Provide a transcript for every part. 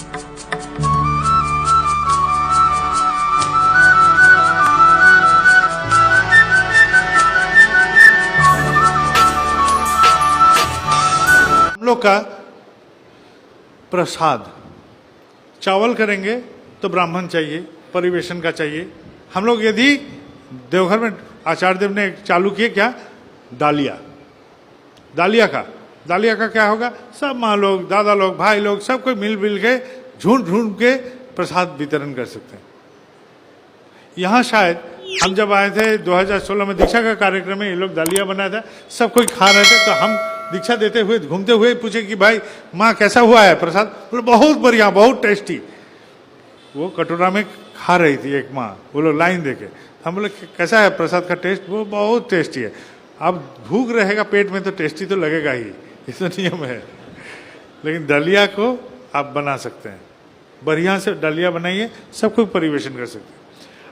हम लोग का प्रसाद चावल करेंगे तो ब्राह्मण चाहिए, परिवेशन का चाहिए। हम लोग यदि देवघर में आचार्य देव ने चालू किए क्या, दालिया का क्या होगा, सब माँ लोग, दादा लोग, भाई लोग, सब कोई मिल के ढूंढ के प्रसाद वितरण कर सकते हैं। यहाँ शायद हम जब आए थे 2016 में दीक्षा का कार्यक्रम में, ये लोग दालिया बनाया था, सब कोई खा रहे थे, तो हम दीक्षा देते हुए घूमते हुए पूछे कि भाई माँ कैसा हुआ है प्रसाद, बोले बहुत बढ़िया, बहुत टेस्टी। वो कटोरा में खा रही थी एक माँ, वो लोग लाइन देके, हम बोले कैसा है प्रसाद का टेस्ट, वो बहुत टेस्टी है। अब भूख रहेगा पेट में तो टेस्टी तो लगेगा ही, ये तो नियम है। लेकिन दलिया को आप बना सकते हैं, बढ़िया से दलिया बनाइए, सब कोई परिवेशन कर सकते हैं।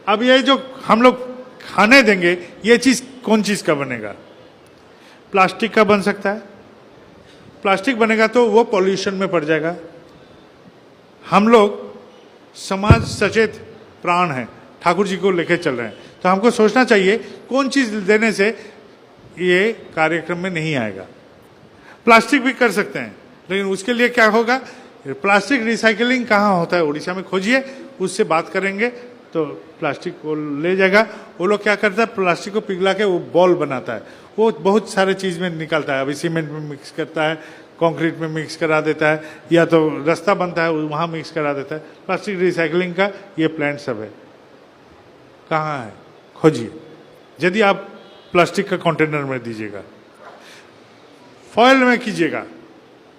अब ये जो हम लोग खाने देंगे, ये चीज कौन चीज का बनेगा, प्लास्टिक का बन सकता है। प्लास्टिक बनेगा तो वो पॉल्यूशन में पड़ जाएगा। हम लोग समाज सचेत प्राण हैं, ठाकुर जी को लेके चल रहे हैं, तो हमको सोचना चाहिए कौन चीज देने से ये कार्यक्रम में नहीं आएगा। प्लास्टिक भी कर सकते हैं, लेकिन उसके लिए क्या होगा, प्लास्टिक रिसाइकलिंग कहाँ होता है उड़ीसा में खोजिए, उससे बात करेंगे तो प्लास्टिक को ले जाएगा। वो लोग क्या करता है, प्लास्टिक को पिघला के वो बॉल बनाता है, वो बहुत सारे चीज में निकलता है। अभी सीमेंट में मिक्स करता है, कंक्रीट में मिक्स करा देता है, या तो रास्ता बनता है वहाँ मिक्स करा देता है। प्लास्टिक रिसाइकलिंग का ये प्लांट सब है, कहाँ है खोजिए। यदि आप प्लास्टिक का कंटेनर में दीजिएगा, फॉयल में कीजिएगा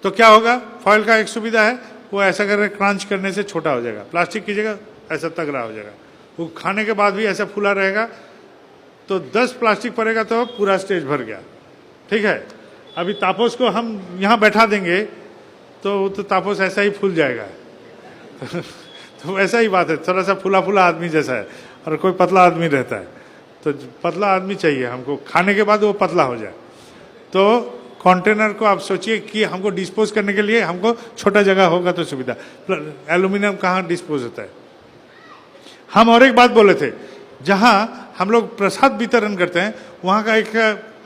तो क्या होगा, फॉयल का एक सुविधा है, वो ऐसा करके क्रंच करने से छोटा हो जाएगा। प्लास्टिक कीजिएगा ऐसा तगड़ा हो जाएगा, वो खाने के बाद भी ऐसा फूला रहेगा। तो 10 प्लास्टिक पड़ेगा तो पूरा स्टेज भर गया, ठीक है। अभी तापोस को हम यहाँ बैठा देंगे तो तापोस ऐसा ही फूल जाएगा। तो वैसा ही बात है, थोड़ा सा फूला फूला आदमी जैसा है, और कोई पतला आदमी रहता है, तो पतला आदमी चाहिए हमको, खाने के बाद वो पतला हो जाए। तो कंटेनर को आप सोचिए कि हमको डिस्पोज करने के लिए हमको छोटा जगह होगा तो सुविधा। एल्यूमिनियम कहाँ डिस्पोज होता है। हम और एक बात बोले थे, जहाँ हम लोग प्रसाद वितरण करते हैं वहाँ का एक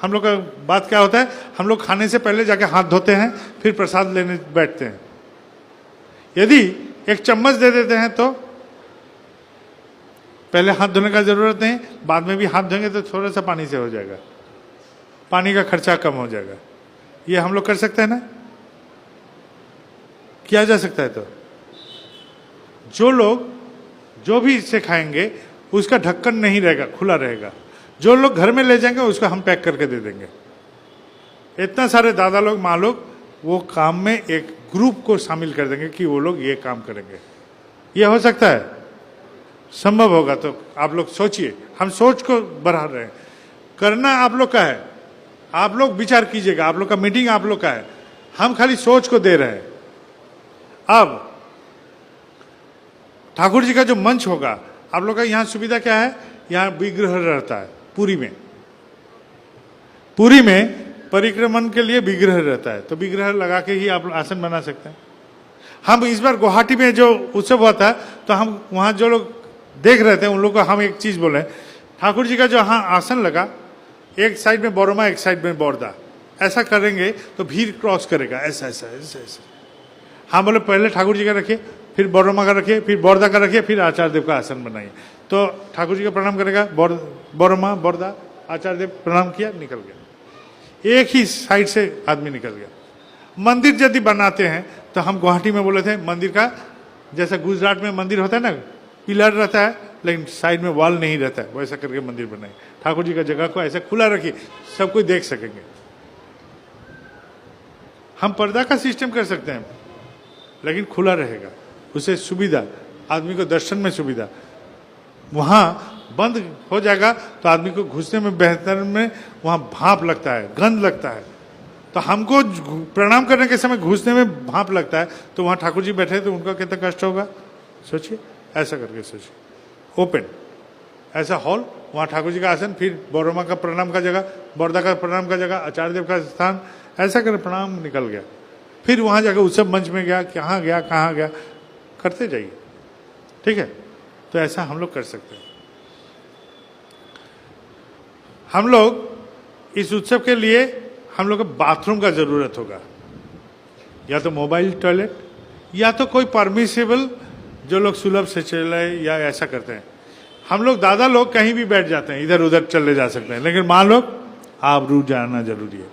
हम लोग का बात क्या होता है, हम लोग खाने से पहले जाके हाथ धोते हैं, फिर प्रसाद लेने बैठते हैं। यदि एक चम्मच दे देते हैं तो पहले हाथ धोने का जरूरत नहीं, बाद में भी हाथ धोएंगे तो थोड़ा सा पानी से हो जाएगा, पानी का खर्चा कम हो जाएगा। ये हम लोग कर सकते हैं ना, किया जा सकता है। तो जो लोग जो भी इससे खाएंगे उसका ढक्कन नहीं रहेगा, खुला रहेगा। जो लोग घर में ले जाएंगे उसको हम पैक करके दे देंगे। इतना सारे दादा लोग, माँ लोग वो काम में एक ग्रुप को शामिल कर देंगे कि वो लोग ये काम करेंगे। ये हो सकता है, संभव होगा तो आप लोग सोचिए। हम सोच को बढ़ा रहे हैं, करना आप लोग का है, आप लोग विचार कीजिएगा, आप लोग का मीटिंग आप लोग का है, हम खाली सोच को दे रहे हैं। अब ठाकुर जी का जो मंच होगा, आप लोग का यहाँ सुविधा क्या है, यहाँ विग्रह रहता है। पुरी में परिक्रमण के लिए विग्रह रहता है, तो विग्रह लगा के ही आप आसन बना सकते हैं। हम इस बार गुवाहाटी में जो उत्सव हुआ था, तो हम वहाँ जो लोग देख रहे थे उन लोग को हम एक चीज बोले, ठाकुर जी का जो यहाँ आसन लगा, एक साइड में बोरमा एक साइड में बोरदा, ऐसा करेंगे तो भीड़ क्रॉस करेगा, ऐसा ऐसा ऐसा ऐसा। हाँ बोले पहले ठाकुर जी का रखिए, फिर बोरमा का रखिए, फिर बोरदा का रखिए, फिर आचार्य देव का आसन बनाइए। तो ठाकुर जी का प्रणाम करेगा, बोरमा बोरदा, आचार्य देव प्रणाम किया, निकल गया, एक ही साइड से आदमी निकल गया। मंदिर यदि बनाते हैं तो हम गुवाहाटी में बोले थे, मंदिर का जैसा गुजरात में मंदिर होता है ना, पिलर रहता है लेकिन साइड में वॉल नहीं रहता है, वैसा करके मंदिर बनाए। ठाकुर जी का जगह को ऐसा खुला रखिए, सब कोई देख सकेंगे। हम पर्दा का सिस्टम कर सकते हैं, लेकिन खुला रहेगा, उसे सुविधा, आदमी को दर्शन में सुविधा। वहां बंद हो जाएगा तो आदमी को घुसने में, बेहतर में वहां भाप लगता है, गंध लगता है। तो हमको प्रणाम करने के समय घुसने में भाप लगता है, तो वहां ठाकुर जी बैठे तो उनका कितना कष्ट होगा, सोचिए। ऐसा करके सोचिए, ओपन ऐसा हॉल, वहाँ ठाकुर जी का आसन, फिर बोरमा का प्रणाम का जगह, बोरदा का प्रणाम का जगह, आचार्य देव का स्थान, ऐसा कर प्रणाम निकल गया। फिर वहाँ जाकर उत्सव मंच में गया, कहाँ गया, करते जाइए, ठीक है। तो ऐसा हम लोग कर सकते हैं। हम लोग इस उत्सव के लिए हम लोग को बाथरूम का जरूरत होगा, या तो मोबाइल टॉयलेट या तो कोई परमिसेबल जो लोग सुलभ से चले या ऐसा करते हैं। हम लोग दादा लोग कहीं भी बैठ जाते हैं, इधर उधर चले जा सकते हैं, लेकिन माँ लोग आबरू जाना जरूरी है।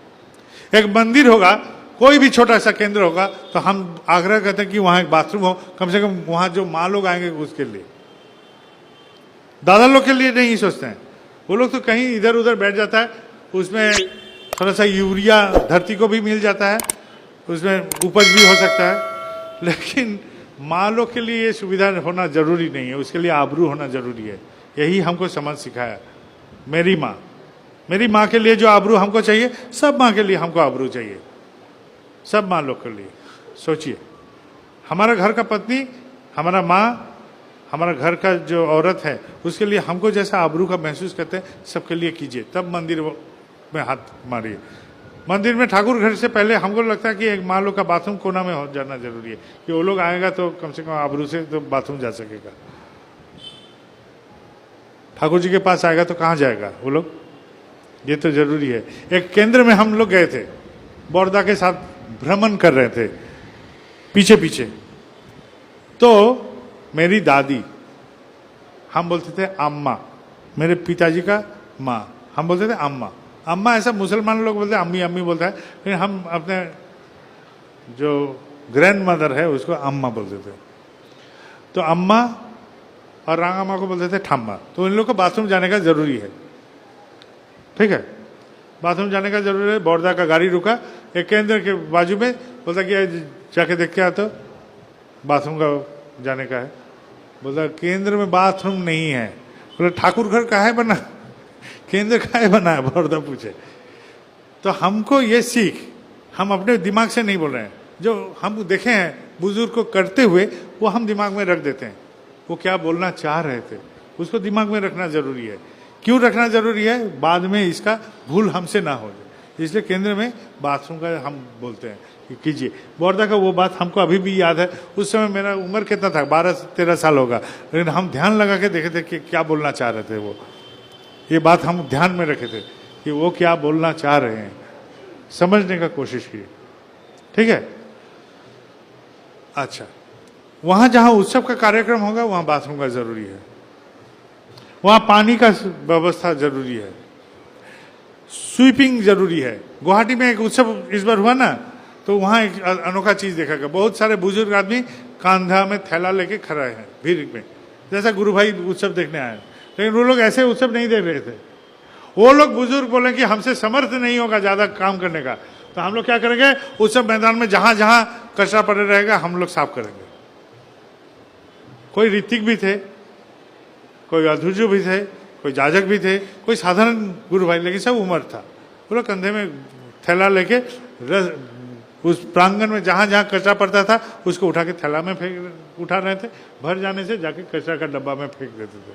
एक मंदिर होगा, कोई भी छोटा सा केंद्र होगा, तो हम आग्रह करते हैं कि वहां एक बाथरूम हो, कम से कम वहां जो माँ लोग आएंगे उसके लिए। दादा लोग के लिए नहीं सोचते हैं, वो लोग तो कहीं इधर उधर बैठ जाता है, उसमें थोड़ा सा यूरिया धरती को भी मिल जाता है, उसमें उपज भी हो सकता है, लेकिन माँ लोग के लिए ये सुविधा होना जरूरी नहीं है, उसके लिए आबरू होना जरूरी है। यही हमको समझ सिखाया मेरी माँ के लिए जो आबरू हमको चाहिए, सब माँ के लिए हमको आबरू चाहिए, सब माँ लोग के लिए। सोचिए, हमारा घर का पत्नी, हमारा माँ, हमारा घर का जो औरत है, उसके लिए हमको जैसा आबरू का महसूस करते हैं, सबके लिए कीजिए, तब मंदिर में हाथ मारिए। मंदिर में ठाकुर घर से पहले हमको लगता है कि एक माँ लोग का बाथरूम कोना में हो जाना जरूरी है, कि वो लोग आएगा तो कम से कम आबरू से तो बाथरूम जा सकेगा। ठाकुर जी के पास आएगा तो कहाँ जाएगा वो लोग, ये तो जरूरी है। एक केंद्र में हम लोग गए थे, बौरदा के साथ भ्रमण कर रहे थे पीछे पीछे, तो मेरी दादी, हम बोलते थे अम्मा, मेरे पिताजी का माँ, हम बोलते थे अम्मा। अम्मा ऐसा मुसलमान लोग बोलते हैं, अम्मी अम्मी बोलता है, लेकिन हम अपने जो ग्रैंड मदर है उसको अम्मा बोलते थे। तो अम्मा और रांगामा को बोलते थे ठम्मा। तो इन लोग को बाथरूम जाने का जरूरी है, ठीक है, बाथरूम जाने का जरूरी है। बौरदा का गाड़ी रुका, एक केंद्र के बाजू में, बोलता कि जाके देख के आ, तो बाथरूम का जाने का है। बोलता केंद्र में बाथरूम नहीं है। बोला ठाकुर घर का है बना, केंद्र का है बना है, बौरदा पूछे। तो हमको ये सीख, हम अपने दिमाग से नहीं बोल रहे हैं, जो हम देखे हैं बुजुर्ग को करते हुए वो हम दिमाग में रख देते हैं। वो क्या बोलना चाह रहे थे उसको दिमाग में रखना जरूरी है। क्यों रखना जरूरी है? बाद में इसका भूल हमसे ना हो जाए, इसलिए केंद्र में बाथरूम का हम बोलते हैं कि कीजिए। बौरदा का वो बात हमको अभी भी याद है। उस समय मेरा उम्र कितना था, 12-13 साल होगा, लेकिन हम ध्यान लगा के देखे थे कि क्या बोलना चाह रहे थे वो। ये बात हम ध्यान में रखे थे कि वो क्या बोलना चाह रहे हैं, समझने का कोशिश की, ठीक है। अच्छा, वहां जहां उत्सव का कार्यक्रम होगा वहां बाथरूम का जरूरी है, वहां पानी का व्यवस्था जरूरी है, स्वीपिंग जरूरी है। गुवाहाटी में एक उत्सव इस बार हुआ ना, तो वहां एक अनोखा चीज देखा गया। बहुत सारे बुजुर्ग आदमी कांधा में थैला लेके खड़ा है भीड़ में, जैसा गुरु भाई उत्सव देखने आए, लेकिन वो लोग ऐसे उत्सव नहीं देख रहे थे। वो लोग बुजुर्ग बोले कि हमसे समर्थ नहीं होगा ज्यादा काम करने का, तो हम लोग क्या करेंगे, उत्सव मैदान में जहां जहां कचरा पड़े रहेगा हम लोग साफ करेंगे। कोई ऋतिक भी थे, कोई अधुजु भी थे, कोई जाजक भी थे, कोई साधारण गुरु भाई, लेकिन सब उम्र था। वो लोग कंधे में थैला लेके उस प्रांगण में जहां जहां कचरा पड़ता था उसको उठा के थैला में उठा रहे थे, भर जाने से जाके कचरा का डब्बा में फेंक देते थे।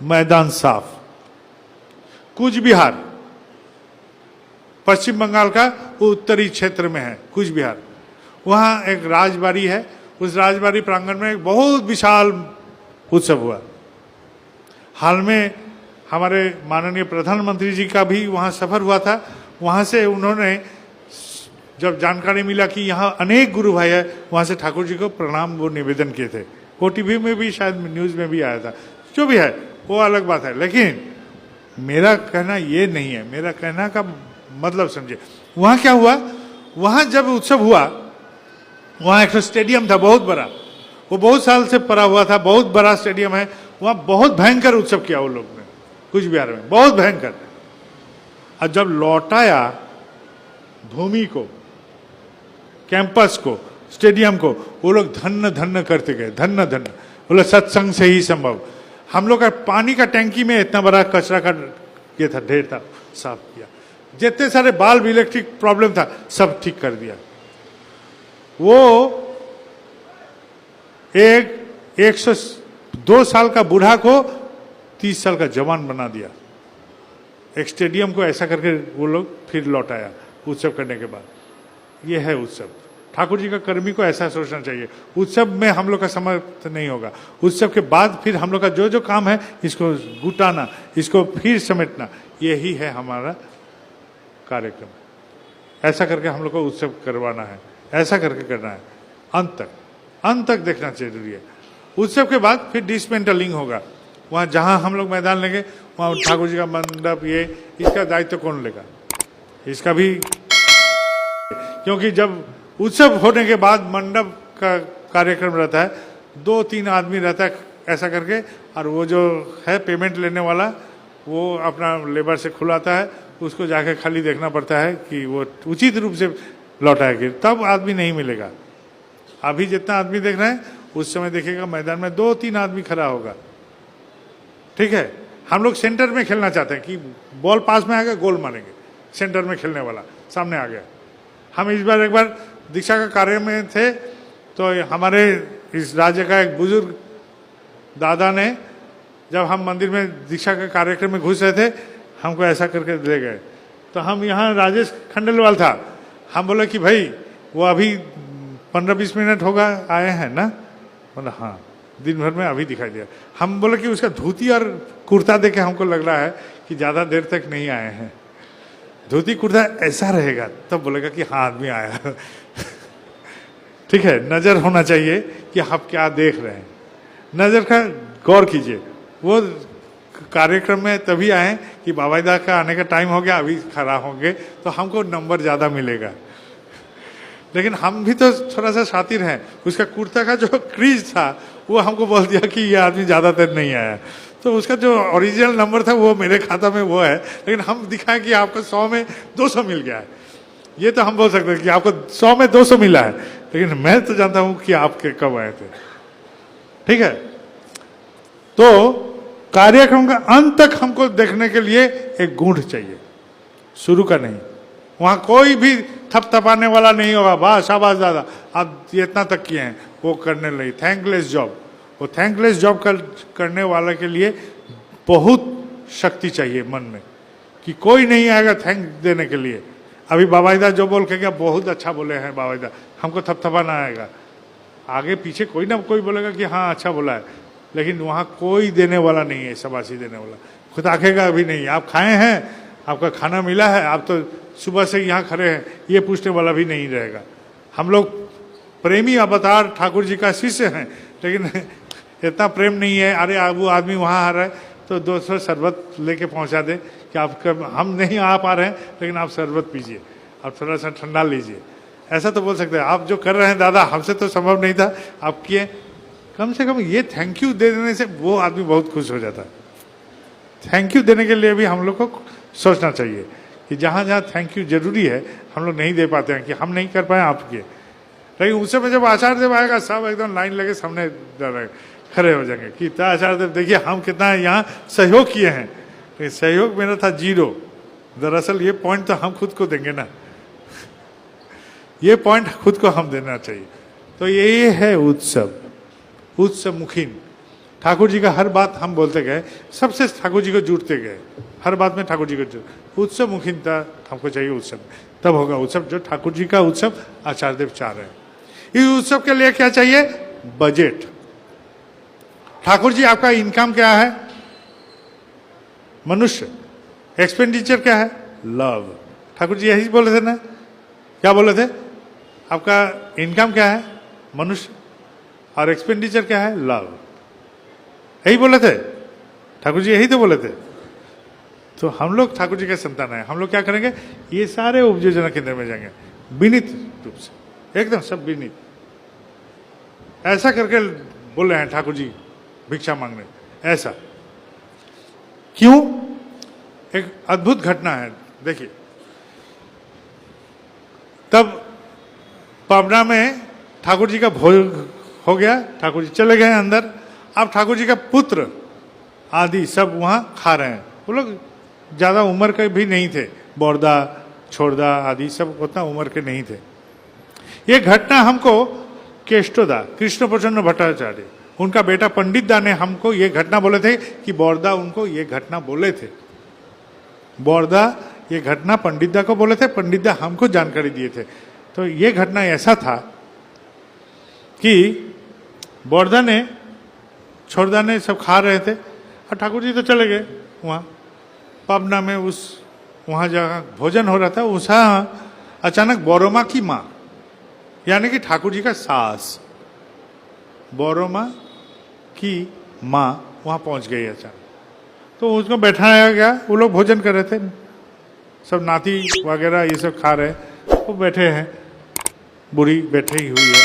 मैदान साफ। कूच बिहार पश्चिम बंगाल का उत्तरी क्षेत्र में है कूच बिहार, वहां एक राजबाड़ी है। उस राजबाड़ी प्रांगण में एक बहुत विशाल उत्सव हुआ। हाल में हमारे माननीय प्रधानमंत्री जी का भी वहां सफर हुआ था। वहां से उन्होंने जब जानकारी मिला कि यहाँ अनेक गुरु भाई है, वहां से ठाकुर जी को प्रणाम वो निवेदन किए थे। ओटीवी में भी शायद न्यूज में भी आया था। जो भी है वो अलग बात है, लेकिन मेरा कहना ये नहीं है, मेरा कहना का मतलब समझे। वहां क्या हुआ, वहां जब उत्सव हुआ, वहां एक स्टेडियम था बहुत बड़ा, वो बहुत साल से पड़ा हुआ था, बहुत बड़ा स्टेडियम है। वहां बहुत भयंकर उत्सव किया वो लोग ने कूच बिहार में, बहुत भयंकर। और जब लौटाया भूमि को, कैंपस को, स्टेडियम को, वो लोग धन्य धन्य करते गए, धन्य धन्य। बोले सत्संग से ही संभव। हम लोग का पानी का टैंकी में इतना बड़ा कचरा का ये था, ढेर था, साफ किया। जितने सारे बाल्ब इलेक्ट्रिक प्रॉब्लम था सब ठीक कर दिया। वो 102 साल का बूढ़ा को 30 साल का जवान बना दिया। एक स्टेडियम को ऐसा करके वो लोग फिर लौटाया उत्सव करने के बाद। ये है उत्सव। ठाकुर जी का कर्मी को ऐसा सोचना चाहिए। उत्सव में हम लोग का समर्थ नहीं होगा, उत्सव के बाद फिर हम लोग का जो जो काम है इसको गुटाना, इसको फिर समेटना, यही है हमारा कार्यक्रम। ऐसा करके हम लोग को उत्सव करवाना है, ऐसा करके करना है, अंत तक देखना जरूरी है। उत्सव के बाद फिर डिसमेंटलिंग होगा, वहाँ जहाँ हम लोग मैदान लेंगे वहाँ ठाकुर जी का मंडप, ये इसका दायित्व कौन लेगा, इसका भी, क्योंकि जब उत्सव होने के बाद मंडप का कार्यक्रम रहता है, 2-3 आदमी रहता है ऐसा करके, और वो जो है पेमेंट लेने वाला वो अपना लेबर से खुलाता है, उसको जाके खाली देखना पड़ता है कि वो उचित रूप से लौटाए कि तब आदमी नहीं मिलेगा। अभी जितना आदमी देख रहे हैं उस समय देखिएगा मैदान में 2-3 आदमी खड़ा होगा, ठीक है। हम लोग सेंटर में खेलना चाहते हैं कि बॉल पास में आएगा गोल मारेंगे, सेंटर में खेलने वाला सामने आ गया। हम इस बार एक बार दीक्षा का कार्य में थे तो हमारे इस राज्य का एक बुजुर्ग दादा ने, जब हम मंदिर में दीक्षा के कार्यक्रम में घुस रहे थे, हमको ऐसा करके ले गए। तो हम यहाँ राजेश खंडेलवाल था, हम बोले कि भाई वो अभी 15-20 मिनट होगा आए हैं ना, बोला हाँ, दिन भर में अभी दिखाई दिया। हम बोले कि उसका धोती और कुर्ता देख के हमको लग रहा है कि ज़्यादा देर तक नहीं आए हैं, धोती कुर्ता ऐसा रहेगा तब बोलेगा कि हाँ आदमी आया। ठीक है, नज़र होना चाहिए कि आप क्या देख रहे हैं, नज़र का गौर कीजिए। वो कार्यक्रम में तभी आए कि बाबाईदा का आने का टाइम हो गया, अभी खड़ा होंगे तो हमको नंबर ज़्यादा मिलेगा। लेकिन हम भी तो थोड़ा सा शातिर हैं, उसका कुर्ता का जो क्रीज था वो हमको बोल दिया कि ये आदमी ज़्यादातर नहीं आया, तो उसका जो ओरिजिनल नंबर था वो मेरे खाता में वो है, लेकिन हम दिखाएं कि आपको 100 में 200 मिल गया है। ये तो हम बोल सकते हैं कि आपको 100 में 200 मिला है, लेकिन मैं तो जानता हूँ कि आपके कब आए थे। ठीक है, तो कार्यक्रम का अंत तक हमको देखने के लिए एक गूढ़ चाहिए, शुरू का नहीं। वहाँ कोई भी थपथपाने वाला नहीं होगा, वाह शाबाश दादा आप ये इतना तक किए हैं, वो करने लगी थैंकलेस जॉब। वो थैंकलेस जॉब करने वाले के लिए बहुत शक्ति चाहिए मन में, कि कोई नहीं आएगा थैंक देने के लिए। अभी बाबाईदा जो बोल के क्या बहुत अच्छा बोले हैं बाबाईदा, हमको थपथपाना आएगा, आगे पीछे कोई ना कोई बोलेगा कि हाँ अच्छा बोला है, लेकिन वहाँ कोई देने वाला नहीं है, शाबाशी देने वाला। खुद आखेगा अभी नहीं, आप खाए हैं, आपका खाना मिला है, आप तो सुबह से यहाँ खड़े हैं, ये पूछने वाला भी नहीं रहेगा। हम लोग प्रेमी अवतार ठाकुर जी का शिष्य हैं, लेकिन इतना प्रेम नहीं है, अरे वो आदमी वहाँ आ रहा है तो 200 शरबत लेके पहुँचा दे कि आप हम नहीं आ पा रहे हैं, लेकिन आप शरबत पीजिए, आप थोड़ा सा ठंडा लीजिए, ऐसा तो बोल सकते हैं। आप जो कर रहे हैं दादा हमसे तो संभव नहीं था, आप किए, कम से कम ये थैंक यू दे देने से वो आदमी बहुत खुश हो जाता है। थैंक यू देने के लिए भी हम लोग को सोचना चाहिए कि जहाँ जहाँ थैंक यू जरूरी है हम लोग नहीं दे पाते हैं, कि हम नहीं कर पाए आप किए। लेकिन उस समय जब आचार्य देव आएगा सब एकदम लाइन लगे सामने खड़े हो जाएंगे कि आचार्य देव देखिए हम कितना यहाँ सहयोग किए हैं। तो सहयोग मेरा था 0, दरअसल ये पॉइंट तो हम खुद को देंगे ना, ये पॉइंट खुद को हम देना चाहिए। तो ये है उत्सव, उत्सव मुखीन। ठाकुर जी का हर बात हम बोलते गए, सबसे ठाकुर जी को जुड़ते गए, हर बात में ठाकुर जी को जुड़, उत्सव मुखीनता हमको चाहिए। उत्सव तब होगा उत्सव जो ठाकुर जी का उत्सव आचार्य देव चाह रहे हैं। इस उत्सव के लिए क्या चाहिए? बजट। ठाकुर जी आपका इनकम क्या है? मनुष्य। एक्सपेंडिचर क्या है? लव। ठाकुर जी यही बोले थे ना, क्या बोले थे? आपका इनकम क्या है? मनुष्य। और एक्सपेंडिचर क्या है? लव। यही बोले थे ठाकुर जी, यही तो बोले थे। तो हम लोग ठाकुर जी के संतान हैं, हम लोग क्या करेंगे? ये सारे उपयोजना केंद्र में जाएंगे विनीत रूप से, एकदम सब विनीत, ऐसा करके बोले हैं ठाकुर जी भिक्षा मांगने। ऐसा क्यों? एक अद्भुत घटना है, देखिए। तब पावना में ठाकुर जी का भोज हो गया, ठाकुर जी चले गए अंदर। अब ठाकुर जी का पुत्र आदि सब वहाँ खा रहे हैं। वो लोग ज़्यादा उम्र के भी नहीं थे, बोरदा छोड़दा आदि सब उतना उम्र के नहीं थे। ये घटना हमको केष्टोदा कृष्ण प्रचंड भट्टाचार्य, उनका बेटा पंडित दा ने हमको ये घटना बोले थे कि बोरदा उनको ये घटना बोले थे। बोरदा ये घटना पंडित दा को बोले थे, पंडित दा हमको जानकारी दिए थे। तो ये घटना ऐसा था कि बोरदाने छोरदाने सब खा रहे थे और ठाकुर जी तो चले गए वहाँ पाबना में, उस वहाँ जहाँ भोजन हो रहा था उस अचानक बोरोमा की माँ यानी कि ठाकुर जी का सास बोरोमा की माँ वहाँ पहुँच गई अचानक। तो उसको बैठाया गया, वो लोग भोजन कर रहे थे, सब नाती वगैरह ये सब खा रहे, वो बैठे हैं, बूढ़ी बैठी हुई है।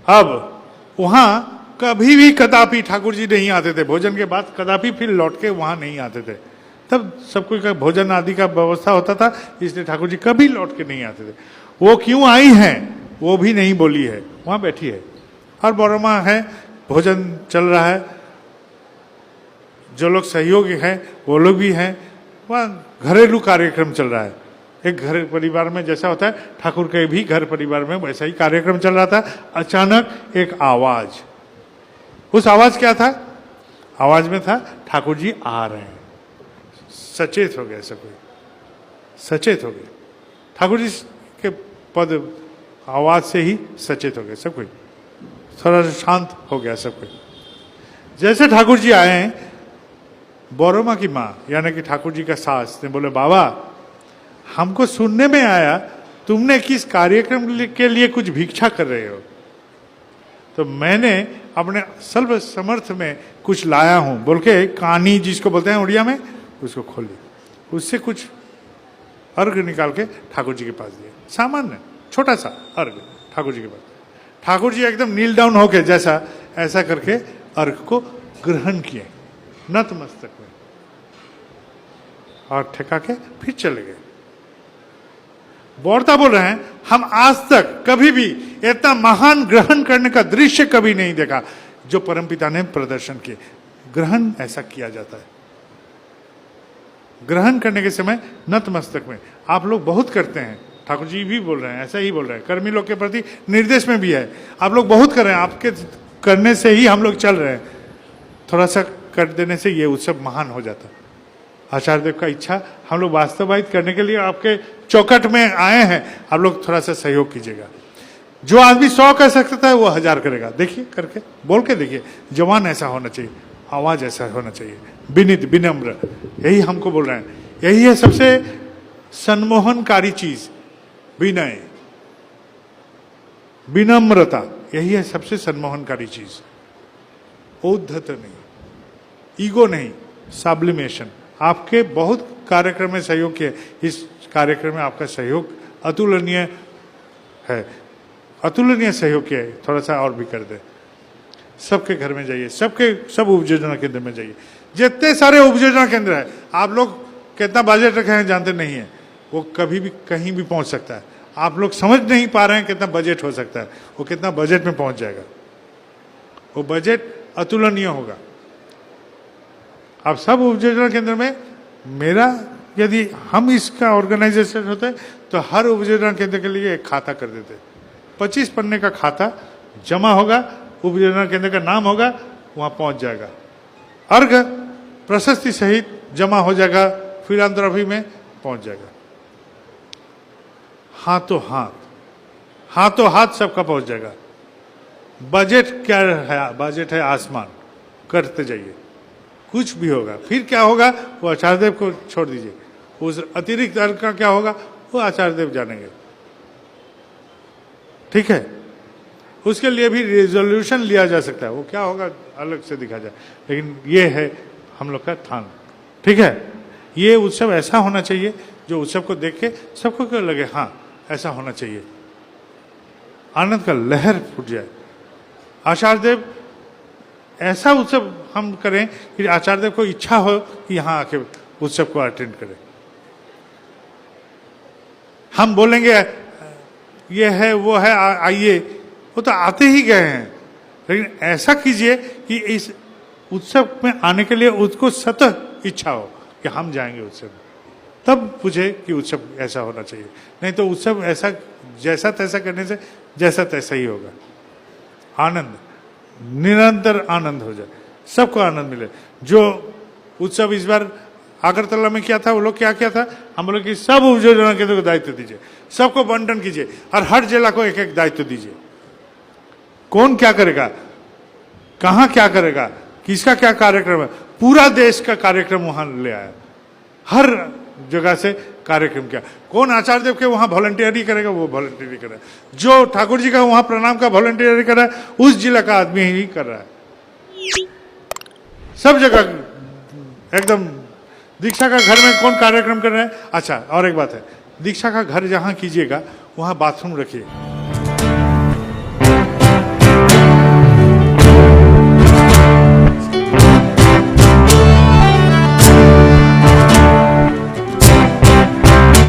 अब वहाँ कभी भी कदापि ठाकुर जी नहीं आते थे, भोजन के बाद कदापि फिर लौट के वहाँ नहीं आते थे। तब सब कोई का भोजन आदि का व्यवस्था होता था, इसलिए ठाकुर जी कभी लौट के नहीं आते थे। वो क्यों आई हैं वो भी नहीं बोली है, वहाँ बैठी है और बोरोमा है, भोजन चल रहा है, जो लोग सहयोगी हैं वो लोग भी हैं, वहाँ घरेलू कार्यक्रम चल रहा है। एक घर परिवार में जैसा होता है, ठाकुर के भी घर परिवार में वैसा ही कार्यक्रम चल रहा था। अचानक एक आवाज, उस आवाज क्या था? आवाज में था ठाकुर जी आ रहे हैं। सचेत हो गए सब कोई, सचेत हो गए, ठाकुर जी के पद आवाज से ही सचेत हो गए सब कोई, थोड़ा शांत हो गया सब कोई। जैसे ठाकुर जी आए, बोरोमा की माँ यानी कि ठाकुर जी का सास ने बोले, बाबा हमको सुनने में आया तुमने किस कार्यक्रम के लिए कुछ भिक्षा कर रहे हो, तो मैंने अपने सर्व समर्थ में कुछ लाया हूं बोल के कानी जिसको बोलते हैं उड़िया में, उसको खोली, उससे कुछ अर्घ निकाल के ठाकुर जी के पास दिया, सामान्य छोटा सा अर्घ ठाकुर जी के पास। ठाकुर जी एकदम नील डाउन होके जैसा ऐसा करके अर्घ को ग्रहण किए नतमस्तक में और ठेका के फिर चले गए। बोरता बोल रहे हैं, हम आज तक कभी भी इतना महान ग्रहण करने का दृश्य कभी नहीं देखा जो परमपिता ने प्रदर्शन किए। ग्रहण ऐसा किया जाता है, ग्रहण करने के समय नतमस्तक में। आप लोग बहुत करते हैं, ठाकुर जी भी बोल रहे हैं, ऐसा ही बोल रहे हैं, कर्मी लोग के प्रति निर्देश में भी है, आप लोग बहुत कर रहे हैं, आपके करने से ही हम लोग चल रहे हैं। थोड़ा सा कर देने से ये उत्सव महान हो जाता। आचार्य देव का इच्छा हम लोग वास्तवायित करने के लिए आपके चौकट में आए हैं, आप लोग थोड़ा सा सहयोग कीजिएगा। जो आदमी 100 कर सकता है वो 1000 करेगा। देखिए करके बोल के देखिए, जवान ऐसा होना चाहिए, आवाज ऐसा होना चाहिए, विनित विनम्र, यही हमको बोल रहे हैं। यही है सबसे सम्मोहनकारी चीज, विनय विनम्रता, यही है सबसे सम्मोहनकारी चीज। औद्धत नहीं, ईगो नहीं, सब्लिमेशन। आपके बहुत कार्यक्रम में सहयोग किए, इस कार्यक्रम में आपका सहयोग अतुलनीय है, अतुलनीय सहयोग किया है, थोड़ा सा और भी कर दे। सबके घर में जाइए, सबके सब उपयोजना केंद्र में जाइए, जितने सारे उपयोजना केंद्र है, आप लोग कितना बजट रखे हैं जानते नहीं है, वो कभी भी कहीं भी पहुंच सकता है। आप लोग समझ नहीं पा रहे हैं कितना बजट हो सकता है, वो कितना बजट में पहुंच जाएगा, वो बजट अतुलनीय होगा। आप सब उपयोजना केंद्र में, मेरा यदि हम इसका ऑर्गेनाइजेशन होते तो हर उपयोजना केंद्र के लिए एक खाता कर देते, 25 पन्ने का खाता जमा होगा, उपयोजना केंद्र का नाम होगा, वहां पहुंच जाएगा, अर्घ प्रशस्ति सहित जमा हो जाएगा, फिलांथ्रोपी में पहुंच जाएगा। हाथों हाथ, हाथों हाथ सबका पहुंच जाएगा। बजट क्या है? बजट है आसमान, करते जाइए, कुछ भी होगा। फिर क्या होगा वो आचार्य देव को छोड़ दीजिए, उस अतिरिक्त अर्घ का क्या होगा वो आचार्य देव जानेंगे, ठीक है। उसके लिए भी रेजोल्यूशन लिया जा सकता है, वो क्या होगा अलग से दिखा जाए, लेकिन ये है हम लोग का थान, ठीक है। ये उत्सव ऐसा होना चाहिए जो उत्सव को देख के सबको क्या लगे, हाँ ऐसा होना चाहिए, आनंद का लहर फूट जाए। आचार्य देव ऐसा उत्सव हम करें कि आचार्य देव को इच्छा हो कि यहाँ आके उत्सव को अटेंड करें। हम बोलेंगे ये है वो है आइए, वो तो आते ही गए हैं, लेकिन ऐसा कीजिए कि इस उत्सव में आने के लिए उसको सतत इच्छा हो कि हम जाएंगे उत्सव में, तब पूछे कि उत्सव ऐसा होना चाहिए। नहीं तो उत्सव ऐसा जैसा तैसा करने से जैसा तैसा ही होगा। आनंद, निरंतर आनंद हो जाए, सबको आनंद मिले। जो उत्सव इस बार अगरतला में क्या था, वो लोग क्या किया था, हम बोले कि सब उपयोजना केंद्र को दायित्व दीजिए, सबको बंटन कीजिए और हर जिला को एक एक दायित्व दीजिए। कौन क्या करेगा, कहाँ क्या करेगा, किसका क्या कार्यक्रम है, पूरा देश का कार्यक्रम वहां ले आया, हर जगह से कार्यक्रम किया। कौन आचार्य देव के वहां वॉलंटियरी करेगा, वो वॉलंटियरी कर रहा है। जो ठाकुर जी का वहां प्रणाम का वॉलंटियरी कर रहा है, उस जिला का आदमी ही कर रहा है। सब जगह एकदम। दीक्षा का घर में कौन कार्यक्रम कर रहे हैं। अच्छा, और एक बात है, दीक्षा का घर जहां कीजिएगा वहां बाथरूम रखिए।